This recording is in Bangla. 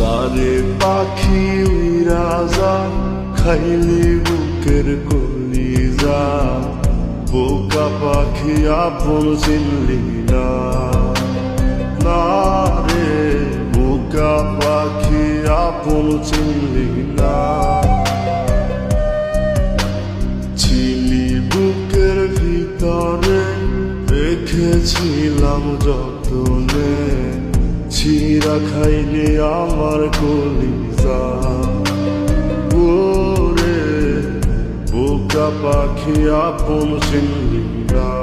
যারে পাখি উইরা যা খাইলি বুকের কলিজা, বোকা পাখি আপন চিনলি না। না রে বোকা পাখি আপন চিনলি না। ছিলি বুকের ভিতরে রেখেছিলাম যতনে, ছিঁড়া খাইলি আমার কলিজা। ওরে বোকা পাখি আপন চিনলি না।